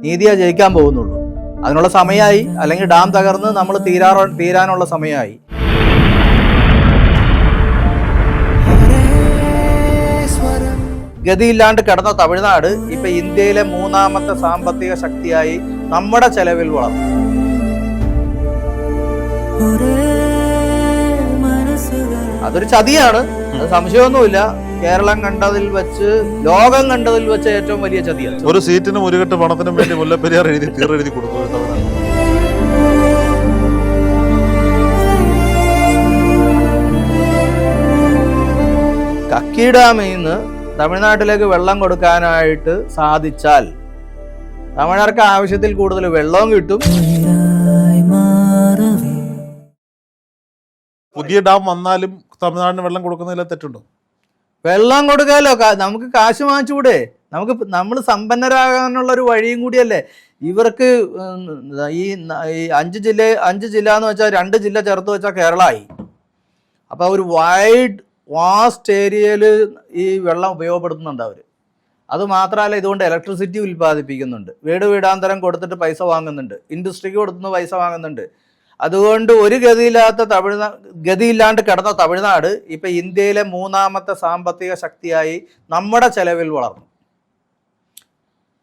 നീതിയെ ജയിക്കാൻ പോകുന്നുള്ളൂ. അതിനുള്ള സമയമായി, അല്ലെങ്കിൽ ഡാം തകർന്ന് നമ്മൾ തീരാനുള്ള സമയമായി. ഗതിയില്ലാണ്ട് കിടന്ന തമിഴ്നാട് ഇപ്പൊ ഇന്ത്യയിലെ 3ാമത്തെ സാമ്പത്തിക ശക്തിയായി നമ്മുടെ ചെലവിൽ വളർന്നു. അതൊരു ചതിയാണ്, അത് സംശയമൊന്നുമില്ല. കേരളം കണ്ടതിൽ വെച്ച്, ലോകം കണ്ടതിൽ വെച്ച് ഏറ്റവും വലിയ ചതിയാണ്. ഒരു സീറ്റിനും ഒരു കെട്ട് പണത്തിനും വേണ്ടി മുല്ലപ്പെരിയാർ തീരെഴുതി കൊടുത്തു. കക്കി ഡാമിൽ നിന്ന് തമിഴ്നാട്ടിലേക്ക് വെള്ളം കൊടുക്കാനായിട്ട് സാധിച്ചാൽ തമിഴർക്ക് ആവശ്യത്തിൽ കൂടുതൽ വെള്ളവും കിട്ടും. പുതിയ ഡാം വന്നാലും തമിഴ്നാടിന് വെള്ളം കൊടുക്കുന്നതിൽ തെറ്റുണ്ടോ? വെള്ളം കൊടുക്കാലോ, നമുക്ക് കാശ് വാങ്ങിച്ചുകൂടെ? നമ്മൾ സമ്പന്നരാകാനുള്ള ഒരു വഴിയും കൂടിയല്ലേ. ഇവർക്ക് ഈ 5 ജില്ല എന്ന് വെച്ചാൽ 2 ജില്ല ചേർത്ത് വെച്ചാൽ കേരളമായി. അപ്പോൾ ഒരു വാസ്റ്റ് ഏരിയയിൽ ഈ വെള്ളം ഉപയോഗപ്പെടുത്തുന്നുണ്ട് അവർ. അതുമാത്രമല്ല, ഇതുകൊണ്ട് ഇലക്ട്രിസിറ്റി ഉൽപ്പാദിപ്പിക്കുന്നുണ്ട്. വീടാന്തരം കൊടുത്തിട്ട് പൈസ വാങ്ങുന്നുണ്ട്, ഇൻഡസ്ട്രിക്ക് കൊടുത്തുനിന്ന് പൈസ വാങ്ങുന്നുണ്ട്. അതുകൊണ്ട് ഒരു ഗതിയില്ലാണ്ട് കിടന്ന തമിഴ്നാട് ഇപ്പൊ ഇന്ത്യയിലെ 3ാമത്തെ സാമ്പത്തിക ശക്തിയായി നമ്മുടെ ചെലവിൽ വളർന്നു.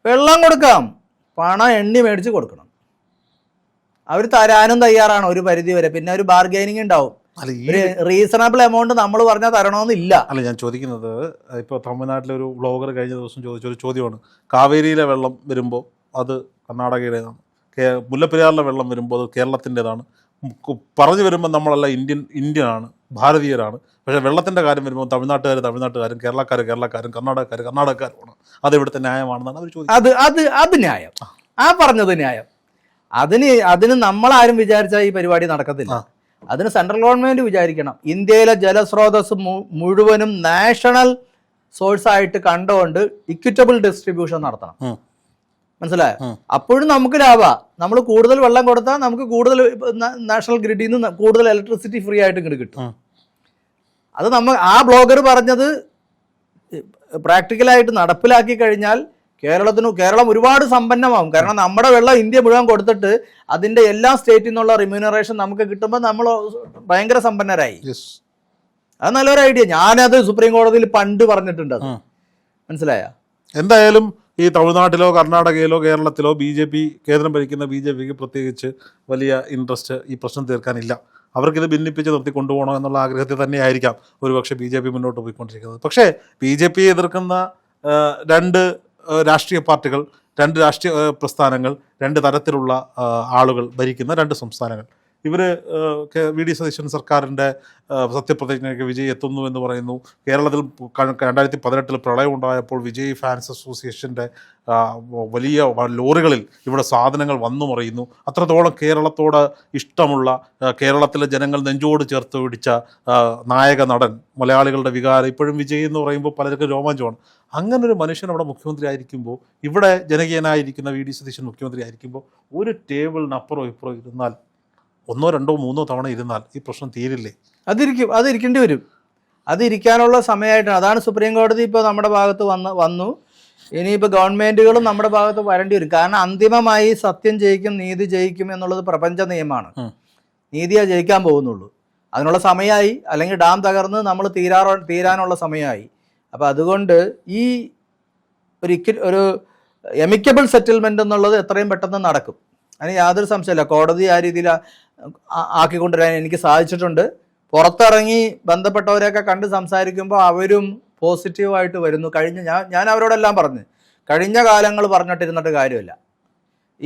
വെള്ളം കൊടുക്കാം, പണം എണ്ണി മേടിച്ച് കൊടുക്കണം. അവർ തരാനും തയ്യാറാണ് ഒരു പരിധി വരെ. പിന്നെ ഒരു ബാർഗൈനിങ് ഉണ്ടാവും. റീസണബിൾ എമൗണ്ട് നമ്മൾ പറഞ്ഞാൽ തരണമെന്നില്ല. അല്ല, ഞാൻ ചോദിക്കുന്നത്, ഇപ്പോൾ തമിഴ്നാട്ടിലെ ഒരു വ്ളോഗർ കഴിഞ്ഞ ദിവസം ചോദിച്ചൊരു ചോദ്യമാണ്. കാവേരിയിലെ വെള്ളം വരുമ്പോൾ അത് കർണാടകയുടേതാണ്, മുല്ലപ്പെരിയാറിലെ വെള്ളം വരുമ്പോൾ അത് കേരളത്തിൻ്റെതാണ്. പറഞ്ഞു വരുമ്പോൾ നമ്മളല്ല ഇന്ത്യനാണ്, ഭാരതീയരാണ്. പക്ഷേ വെള്ളത്തിൻ്റെ കാര്യം വരുമ്പോൾ തമിഴ്നാട്ടുകാരും കേരളക്കാരും കർണാടകക്കാരുമാണ്. അത് ഇവിടുത്തെ ന്യായമാണെന്നാണ് അവർ ചോദിക്കുന്നത്. അത് ന്യായം, ആ പറഞ്ഞത് ന്യായം. അതിന് നമ്മളാരും വിചാരിച്ചാൽ ഈ പരിപാടി നടക്കത്തില്ല. അതിന് സെൻട്രൽ ഗവൺമെന്റ് വിചാരിക്കണം. ഇന്ത്യയിലെ ജലസ്രോതസ് മുഴുവനും നാഷണൽ സോഴ്സ് ആയിട്ട് കണ്ടുകൊണ്ട് ഇക്വിറ്റബിൾ ഡിസ്ട്രിബ്യൂഷൻ നടത്തണം. മനസ്സിലായോ? അപ്പോഴും നമുക്ക് ലാഭമാണ്. നമ്മൾ കൂടുതൽ വെള്ളം കൊടുത്താൽ നമുക്ക് കൂടുതൽ നാഷണൽ ഗ്രിഡിൽ നിന്ന് കൂടുതൽ ഇലക്ട്രിസിറ്റി ഫ്രീ ആയിട്ട് ഇങ്ങോട്ട് കിട്ടും. അത് ആ ബ്ലോഗർ പറഞ്ഞത് പ്രാക്ടിക്കലായിട്ട് നടപ്പിലാക്കി കഴിഞ്ഞാൽ കേരളം ഒരുപാട് സമ്പന്നമാകും. കാരണം നമ്മുടെ വെള്ളം ഇന്ത്യ മുഴുവൻ കൊടുത്തിട്ട് അതിന്റെ എല്ലാ സ്റ്റേറ്റിൽ നിന്നുള്ള റിമ്യൂണറേഷൻ നമുക്ക് കിട്ടുമ്പോൾ നമ്മൾ ഭയങ്കര സമ്പന്നരായി. അത് നല്ലൊരു ഐഡിയ. ഞാനത് സുപ്രീം കോടതിയിൽ പണ്ട് പറഞ്ഞിട്ടുണ്ട്. അത് മനസ്സിലായ? എന്തായാലും ഈ തമിഴ്നാട്ടിലോ കർണാടകയിലോ കേരളത്തിലോ കേന്ദ്രം ഭരിക്കുന്ന BJPക്ക് പ്രത്യേകിച്ച് വലിയ ഇൻട്രസ്റ്റ് ഈ പ്രശ്നം തീർക്കാനില്ല. അവർക്കിത് ഭിന്നിപ്പിച്ച് നിർത്തി കൊണ്ടുപോകണം എന്നുള്ള ആഗ്രഹത്തിൽ തന്നെയായിരിക്കാം ഒരുപക്ഷെ BJP മുന്നോട്ട് പോയിക്കൊണ്ടിരിക്കുന്നത്. പക്ഷേ BJP എതിർക്കുന്ന 2 രാഷ്ട്രീയ പാർട്ടികൾ, 2 രാഷ്ട്രീയ പ്രസ്ഥാനങ്ങൾ, 2 തരത്തിലുള്ള ആളുകൾ ഭരിക്കുന്ന 2 സംസ്ഥാനങ്ങൾ. ഇവർ VD സതീശൻ സർക്കാരിൻ്റെ സത്യപ്രതിജ്ഞയ്ക്ക് വിജയ് എത്തുന്നു എന്ന് പറയുന്നു. കേരളത്തിൽ 2018 പ്രളയം ഉണ്ടായപ്പോൾ വിജയ് ഫാൻസ് അസോസിയേഷൻ്റെ വലിയ ലോറികളിൽ ഇവിടെ സാധനങ്ങൾ വന്നു മറിയുന്നു. അത്രത്തോളം കേരളത്തോട് ഇഷ്ടമുള്ള, കേരളത്തിലെ ജനങ്ങൾ നെഞ്ചോട് ചേർത്ത് പിടിച്ച നായക നടൻ, മലയാളികളുടെ വികാരം ഇപ്പോഴും വിജയ് എന്ന് പറയുമ്പോൾ പലർക്കും രോമാഞ്ചമാണ്. അങ്ങനൊരു മനുഷ്യൻ അവിടെ മുഖ്യമന്ത്രി ആയിരിക്കുമ്പോൾ, ഇവിടെ ജനകീയനായിരിക്കുന്ന VD സതീശൻ മുഖ്യമന്ത്രി ആയിരിക്കുമ്പോൾ, ഒരു ടേബിളിനപ്പുറം ഇപ്പുറം ഇരുന്നാൽ 1, 2, 3 തവണ ഇരുന്നാൽ ഈ പ്രശ്നം തീരില്ലേ? അതിരിക്കേണ്ടി വരും. അതിരിക്കാനുള്ള സമയമായിട്ടാണ്. അതാണ് സുപ്രീം കോടതി ഇപ്പോൾ നമ്മുടെ ഭാഗത്ത് വന്നു. ഇനിയിപ്പോൾ ഗവൺമെൻറ്റുകളും നമ്മുടെ ഭാഗത്ത് വരേണ്ടി വരും. കാരണം അന്തിമമായി സത്യം ജയിക്കും, നീതി ജയിക്കും എന്നുള്ളത് പ്രപഞ്ച നിയമമാണ്. നീതിയെ ജയിക്കാൻ പോകുന്നുള്ളൂ. അതിനുള്ള സമയമായി, അല്ലെങ്കിൽ ഡാം തകർന്ന് നമ്മൾ തീരാനുള്ള സമയമായി. അപ്പോൾ അതുകൊണ്ട് ഈ ഒരു എമിക്കബിൾ സെറ്റിൽമെൻ്റ് എന്നുള്ളത് എത്രയും പെട്ടെന്ന് നടക്കും. അതിന് യാതൊരു സംശയമില്ല. കോടതി ആ രീതിയിൽ ആക്കിക്കൊണ്ടുവരാൻ എനിക്ക് സാധിച്ചിട്ടുണ്ട്. പുറത്തിറങ്ങി ബന്ധപ്പെട്ടവരെയൊക്കെ കണ്ട് സംസാരിക്കുമ്പോൾ അവരും പോസിറ്റീവായിട്ട് വരുന്നു. ഞാൻ അവരോടെല്ലാം പറഞ്ഞു, കഴിഞ്ഞ കാലങ്ങൾ പറഞ്ഞിട്ടിരുന്നിട്ട് കാര്യമില്ല.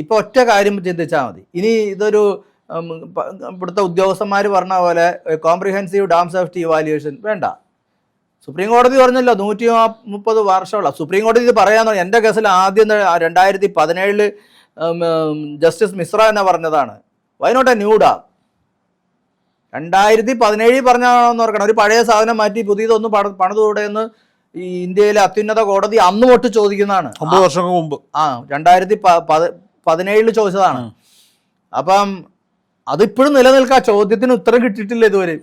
ഇപ്പോൾ ഒറ്റ കാര്യം ചിന്തിച്ചാൽ മതി. ഇനി ഇതൊരു ഇവിടുത്തെ ഉദ്യോഗസ്ഥന്മാർ പറഞ്ഞ പോലെ കോംപ്രിഹെൻസീവ് ഡാം സേഫ്റ്റി ഇവാലുവേഷൻ വേണ്ട. സുപ്രീം കോടതി പറഞ്ഞല്ലോ 130 വർഷമുള്ള. സുപ്രീം കോടതി ഇത് പറയാന്ന് പറഞ്ഞു. എൻ്റെ കേസിൽ ആദ്യം 2017 ജസ്റ്റിസ് മിശ്ര എന്നെ പറഞ്ഞതാണ്, why not a new dam. 2017 പറഞ്ഞാണെന്ന് ഓർക്കണം. ഒരു പഴയ സാധനം മാറ്റി പുതിയതൊന്നും പണിതുകൂടെ എന്ന് ഈ ഇന്ത്യയിലെ അത്യുന്നത കോടതി അന്ന് തൊട്ട് ചോദിക്കുന്നതാണ്. 9 വർഷം മുമ്പ് 2017 ചോദിച്ചതാണ്. അപ്പം അതിപ്പോഴും നിലനിൽക്കുക. ചോദ്യത്തിന് ഉത്തരം കിട്ടിയിട്ടില്ല ഇതുവരെ.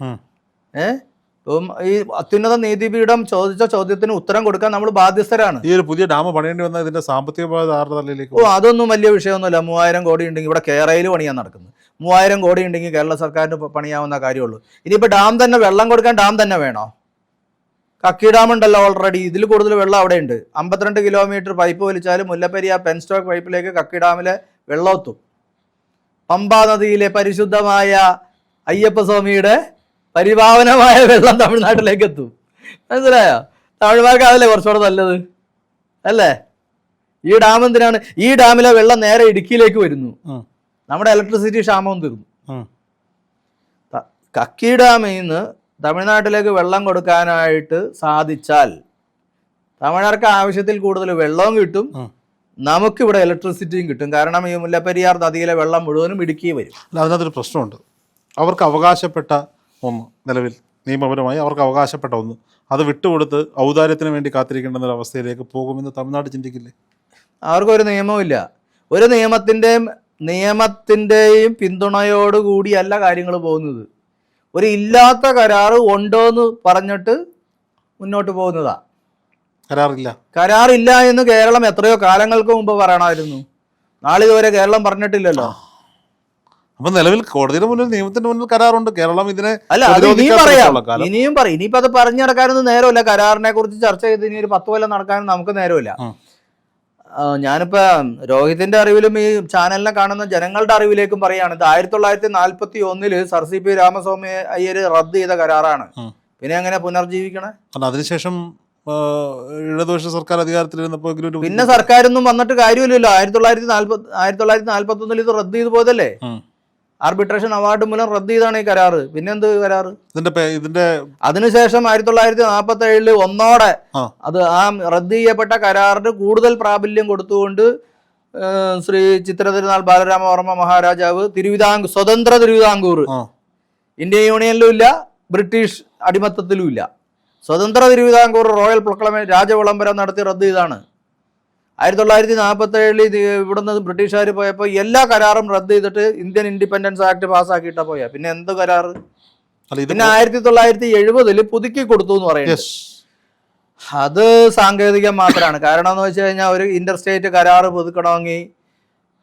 ഇപ്പം ഈ അത്യുന്നത നീതിപീഠം ചോദിച്ച ചോദ്യത്തിന് ഉത്തരം കൊടുക്കാൻ നമ്മൾ ബാധ്യസ്ഥരാണ്. ഈ ഒരു പുതിയ ഡാം പണിയേണ്ടി വന്ന ഇതിന്റെ സാമ്പത്തിക ബാധ്യത ആരുടെ തലയിലേക്ക്? അതൊന്നും വലിയ വിഷയമൊന്നുമില്ല. 3000 കോടി ഉണ്ടെങ്കിൽ ഇവിടെ കേരളയിൽ പണിയാൻ നടക്കുന്നത്. 3000 കോടി ഉണ്ടെങ്കിൽ കേരള സർക്കാരിന് പണിയാവുന്ന കാര്യമുള്ളൂ. ഇനിയിപ്പോൾ ഡാം തന്നെ വെള്ളം കൊടുക്കാൻ ഡാം തന്നെ വേണോ? കക്കി ഡാം ഉണ്ടല്ലോ ഓൾറെഡി. ഇതിൽ കൂടുതൽ വെള്ളം അവിടെ ഉണ്ട്. 52 കിലോമീറ്റർ പൈപ്പ് വലിച്ചാലും മുല്ലപ്പെരിയാർ പെൻസ്റ്റോക്ക് പൈപ്പിലേക്ക് കക്കി ഡാമിലെ വെള്ളം എത്തും. പമ്പാ നദിയിലെ പരിശുദ്ധമായ അയ്യപ്പസ്വാമിയുടെ പരിപാവനമായ വെള്ളം തമിഴ്നാട്ടിലേക്ക് എത്തും. മനസ്സിലായോ? തമിഴ്മാർക്ക് അതല്ലേ കുറച്ചുകൂടെ നല്ലത് അല്ലേ? ഈ ഡാം എന്തിനാണ്? ഈ ഡാമിലെ വെള്ളം നേരെ ഇടുക്കിയിലേക്ക് വരുന്നു. നമ്മുടെ ഇലക്ട്രിസിറ്റി ക്ഷാമവും തീർന്നു. കക്കി ഡാമിൽ നിന്ന് തമിഴ്നാട്ടിലേക്ക് വെള്ളം കൊടുക്കാനായിട്ട് സാധിച്ചാൽ തമിഴ്നാർക്ക് ആവശ്യത്തിൽ കൂടുതൽ വെള്ളവും കിട്ടും, നമുക്കിവിടെ ഇലക്ട്രിസിറ്റിയും കിട്ടും. കാരണം ഈ മുല്ലപ്പെരിയാർ നദിയിലെ വെള്ളം മുഴുവനും ഇടുക്കി വരും. അതിനകത്തൊരു പ്രശ്നമുണ്ട്. അവർക്ക് അവകാശപ്പെട്ട ഒന്ന്, നിലവിൽ നിയമപരമായി അവർക്ക് അവകാശപ്പെട്ട ഒന്ന്, അത് വിട്ടുകൊടുത്ത് ഔദാര്യത്തിന് വേണ്ടി കാത്തിരിക്കേണ്ടുന്ന ഒരു അവസ്ഥയിലേക്ക് പോകുമെന്ന് തമിഴ്നാട് ചിന്തിക്കില്ലേ? അവർക്കൊരു നിയമവുമില്ല. ഒരു നിയമത്തിൻ്റെയും പിന്തുണയോടുകൂടിയല്ല കാര്യങ്ങൾ പോകുന്നത്. ഒരു ഇല്ലാത്ത കരാറ് ഉണ്ടോ എന്ന് പറഞ്ഞിട്ട് മുന്നോട്ട് പോകുന്നതാ. കരാറില്ല എന്ന് കേരളം എത്രയോ കാലങ്ങൾക്ക് മുമ്പ് പറയണമായിരുന്നു. നാളിതുവരെ കേരളം പറഞ്ഞിട്ടില്ലല്ലോ. അപ്പൊ നിലവിൽ കോടതിയുടെ മുന്നിൽ, നിയമത്തിന്റെ മുന്നിൽ കരാറുണ്ട്. കേരളം ഇതിനെ ഇനിയും പറയും. ഇനിയിപ്പോ അത് പറഞ്ഞു നടക്കാനൊന്നും നേരമില്ല. കരാറിനെ കുറിച്ച് ചർച്ച ചെയ്ത് ഇനി ഒരു 10 കൊല്ലം നടക്കാനും നമുക്ക് നേരമില്ല. ഞാനിപ്പോ രോഹിതിന്റെ അറിവിലും ഈ ചാനലിനെ കാണുന്ന ജനങ്ങളുടെ അറിവിലേക്കും പറയാണ്, ഇത് 1941 sir C P Ramaswamy Iyer റദ്ദ് ചെയ്ത കരാറാണ്. പിന്നെ എങ്ങനെ പുനർജീവിക്കണേ? അതിനുശേഷം ഇടതുപക്ഷ സർക്കാർ അധികാരത്തിലിരുന്നപ്പോൾ പിന്നെ സർക്കാരൊന്നും വന്നിട്ട് കാര്യമില്ലല്ലോ. 1941 ഇത് റദ്ദ് ചെയ്തു പോയതല്ലേ? ആർബിട്രേഷൻ അവാർഡ് മൂലം റദ്ദ് ചെയ്താണ് ഈ കരാറ്. പിന്നെന്ത് കരാറ്? ഇതിന്റെ അതിനുശേഷം 1947 ഒന്നോടെ അത് ആ റദ്ദ് ചെയ്യപ്പെട്ട കരാറിന് കൂടുതൽ പ്രാബല്യം കൊടുത്തുകൊണ്ട് ശ്രീ ചിത്ര തിരുനാൾ ബാലരാമവർമ്മ മഹാരാജാവ് സ്വതന്ത്ര തിരുവിതാംകൂർ ഇന്ത്യൻ യൂണിയനിലും ഇല്ല, ബ്രിട്ടീഷ് അടിമത്തത്തിലും ഇല്ല. സ്വതന്ത്ര തിരുവിതാംകൂർ റോയൽ പ്രൊക്ലമേഷൻ രാജവിളംബരം നടത്തി റദ്ദ് ചെയ്താണ്. 1947 ഇവിടുന്ന് ബ്രിട്ടീഷുകാർ പോയപ്പോൾ എല്ലാ കരാറും റദ്ദ് ചെയ്തിട്ട് ഇന്ത്യൻ ഇൻഡിപെൻഡൻസ് ആക്ട് പാസ്സാക്കിയിട്ടാ പോയാ. പിന്നെ എന്ത് കരാറ്? പിന്നെ 1970 പുതുക്കി കൊടുത്തു എന്ന് പറയുന്നത് അത് സാങ്കേതികം മാത്രമാണ്. കാരണം എന്ന് വെച്ച് കഴിഞ്ഞാൽ ഒരു ഇന്റർ സ്റ്റേറ്റ് കരാറ് പുതുക്കണമെങ്കിൽ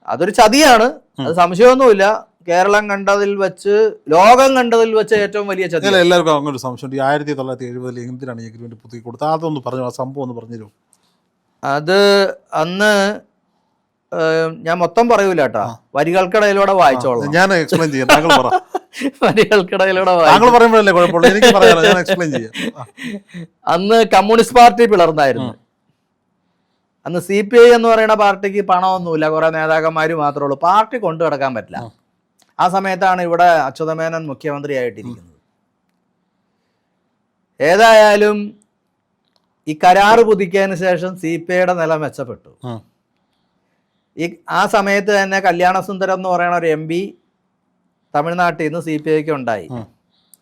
അതൊരു ചതിയാണ്, അത് സംശയമൊന്നുമില്ല. കേരളം കണ്ടതിൽ വെച്ച്, ലോകം കണ്ടതിൽ വെച്ച് ഏറ്റവും വലിയ ചതി. എല്ലാവർക്കും അങ്ങനെ ഒരു സംശയം. 1970 എന്തിനാണ് ഈ അഗ്രിമെന്റ് പുതുക്കി കൊടുത്തത്? അതൊന്ന് പറഞ്ഞു, ആ സംഭവം ഒന്ന് പറഞ്ഞു തരുമോ? അത് അന്ന് ഞാൻ മൊത്തം പറയൂല കേട്ടാ, വരികൾക്കിടയിലൂടെ വായിച്ചോളാം. ഞാൻ എക്സ്പ്ലെയിൻ ചെയ്യാം, താങ്കൾ പറ. വരികൾക്കിടയിലൂടെ താങ്കൾ പറയുമ്പോഴല്ലേ കുഴപ്പമില്ല, എനിക്ക് പറയാം, ഞാൻ എക്സ്പ്ലെയിൻ ചെയ്യാം. അന്ന് കമ്മ്യൂണിസ്റ്റ് പാർട്ടി പിളർന്നായിരുന്നു. അന്ന് CPI എന്ന് പറയുന്ന പാർട്ടിക്ക് പണമൊന്നുമില്ല, കുറെ നേതാക്കന്മാർ മാത്രമേ ഉള്ളൂ. പാർട്ടി കൊണ്ടു കിടക്കാൻ പറ്റില്ല. ആ സമയത്താണ് ഇവിടെ അച്യുതമേനോൻ മുഖ്യമന്ത്രിയായിട്ടിരിക്കുന്നത്. ഏതായാലും ഈ കരാറ് പുതുക്കിയതിന് ശേഷം CPIയുടെ നില മെച്ചപ്പെട്ടു. ആ സമയത്ത് തന്നെ കല്യാണസുന്ദരം എന്ന് പറയുന്ന ഒരു MP തമിഴ്നാട്ടിൽ നിന്ന് CPIക്ക് ഉണ്ടായി.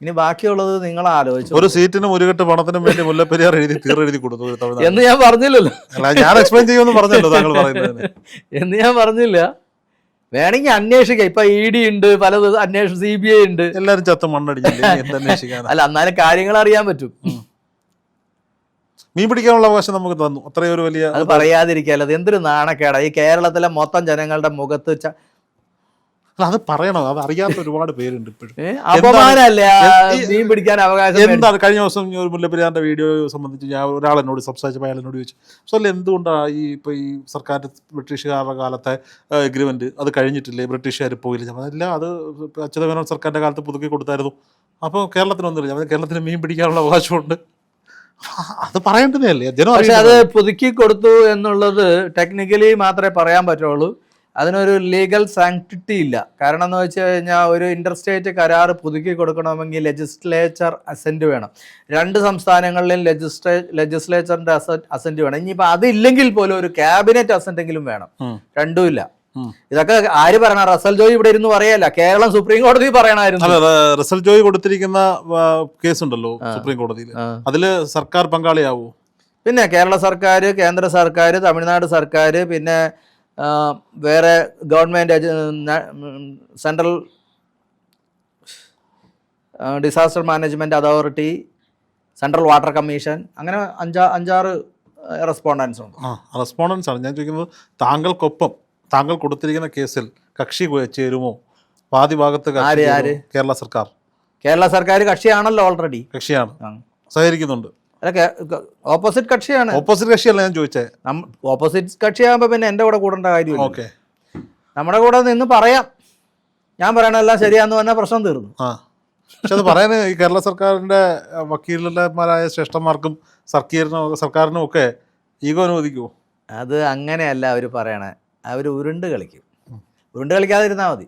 ഇനി ബാക്കിയുള്ളത് നിങ്ങൾ ആലോചിച്ചു. ഒരു സീറ്റിനും ഒരു കെട്ട് പണത്തിനും വേണ്ടി മുല്ലപ്പെരിയാർ തീരെഴുതി കൊടുത്തു എന്ന് ഞാൻ പറഞ്ഞില്ലല്ലോ. ഞാൻ എക്സ്പ്ലെയിൻ ചെയ്യുമെന്ന് പറഞ്ഞല്ലോ താങ്കൾ പറയുന്നത്. എന്ന് ഞാൻ പറഞ്ഞില്ല. വേണമെങ്കിൽ അന്വേഷിക്കാം. ഇപ്പൊ ED ഉണ്ട്, പലത് അന്വേഷണം, CBI ഉണ്ട്. എല്ലാരും ചത്ത മണ്ണടിച്ചില്ല. അല്ല, എന്നാലും കാര്യങ്ങൾ അറിയാൻ പറ്റും. മീൻ പിടിക്കാനുള്ള അവകാശം നമുക്ക് തന്നു. അത്രയൊരു വലിയ, അത് പറയാതിരിക്കാല്ലോ. അത് എന്തൊരു നാണക്കേടാ ഈ കേരളത്തിലെ മൊത്തം ജനങ്ങളുടെ മുഖത്ത്. അത് പറയണം, അത് അറിയാത്ത ഒരുപാട് പേരുണ്ട് ഇപ്പോഴും. അപമാനല്ലേ മീൻ പിടിക്കാൻ അവകാശം? എന്താണ്? കഴിഞ്ഞ ദിവസം ഒരു മുല്ലപ്പെരിയാറിന്റെ വീഡിയോ സംബന്ധിച്ച് ഞാൻ ഒരാളെന്നോട് സംസാരിച്ചപ്പോൾ അയാൾ എന്നോട് ചോദിച്ചു, സോ എന്തുകൊണ്ടാണ് ഈ സർക്കാർ ബ്രിട്ടീഷുകാരുടെ കാലത്തെ എഗ്രിമെന്റ് അത് കഴിഞ്ഞിട്ടില്ലേ, ബ്രിട്ടീഷുകാർ പോയില്ല? അല്ല, അത് അച്യുതമേനോൻ സർക്കാരിന്റെ കാലത്ത് പുതുക്കി കൊടുത്തായിരുന്നു. അപ്പോൾ കേരളത്തിനൊന്നുമില്ല, കേരളത്തിന് മീൻ പിടിക്കാനുള്ള അവകാശമുണ്ട്. അത് പറയേണ്ടതേ അല്ലേ? പക്ഷെ അത് പുതുക്കി കൊടുത്തു എന്നുള്ളത് ടെക്നിക്കലി മാത്രമേ പറയാൻ പറ്റുള്ളൂ. അതിനൊരു ലീഗൽ സാങ്ക്ടിറ്റി ഇല്ല. കാരണം എന്ന് വെച്ച് കഴിഞ്ഞാൽ ഒരു ഇന്റർ സ്റ്റേറ്റ് കരാർ പുതുക്കി കൊടുക്കണമെങ്കിൽ ലെജിസ്ലേച്ചർ അസെന്റ് വേണം. 2 സംസ്ഥാനങ്ങളിലും ലെജിസ്ലേച്ചറിന്റെ അസെന്റ് വേണം. ഇനിയിപ്പോൾ അതില്ലെങ്കിൽ പോലും ഒരു ക്യാബിനറ്റ് അസെന്റെങ്കിലും വേണം. രണ്ടുമില്ല. ഇതൊക്കെ ആര് പറയണ? റസൽ ജോയ് ഇവിടെ ഇരുന്ന് പറയല്ല, കേരളം സുപ്രീം കോടതി പറയണമായിരുന്നു. റസൽ ജോയ് കൊടുത്തിരിക്കുന്ന കേസുണ്ടല്ലോ സുപ്രീം കോടതിയിൽ, അതില് സർക്കാർ പങ്കാളിയാവൂ? പിന്നെ കേരള സർക്കാർ, കേന്ദ്ര സർക്കാർ, തമിഴ്നാട് സർക്കാർ, പിന്നെ വേറെ government central disaster management authority, central water commission, അങ്ങനെ അഞ്ചാറ് റെസ്പോണ്ടൻസ് ഉണ്ട്. റെസ്പോണ്ടൻസ് ആണ് ഞാൻ ചോദിക്കുന്നത്. താങ്കൾക്കൊപ്പം താങ്കൾ കൊടുത്തിരിക്കുന്ന കേസിൽ കക്ഷി ചേരുമോ? പാതി ഭാഗത്ത് കേരള സർക്കാർ. കേരള സർക്കാർ കക്ഷിയാണല്ലോ, ഓൾറെഡി കക്ഷിയാണ്, സഹകരിക്കുന്നുണ്ട്. ഓപ്പോസിറ്റ് കക്ഷിയാണ്. ഓപ്പോസിറ്റ് കക്ഷിയല്ല ഞാൻ ചോദിച്ചത്. ഓപ്പോസിറ്റ് കക്ഷിയാകുമ്പോൾ പിന്നെ എൻ്റെ കൂടെ കൂടേണ്ട കാര്യമില്ല. ഓക്കെ, നമ്മുടെ കൂടെ നിന്ന് പറയാം, ഞാൻ പറയണെല്ലാം ശരിയാന്ന് പറഞ്ഞാൽ പ്രശ്നം തീർന്നു. പക്ഷെ അത് പറയാൻ ഈ കേരള സർക്കാരിൻ്റെ വക്കീലന്മാരായ ശ്രേഷ്ഠന്മാർക്കും സർക്കാരിനും ഒക്കെ ഈഗോ അനുവദിക്കുമോ? അത് അങ്ങനെയല്ല അവർ പറയണേ, അവർ ഉരുണ്ട് കളിക്കും. ഉരുണ്ട് കളിക്കാതിരുന്നാൽ മതി.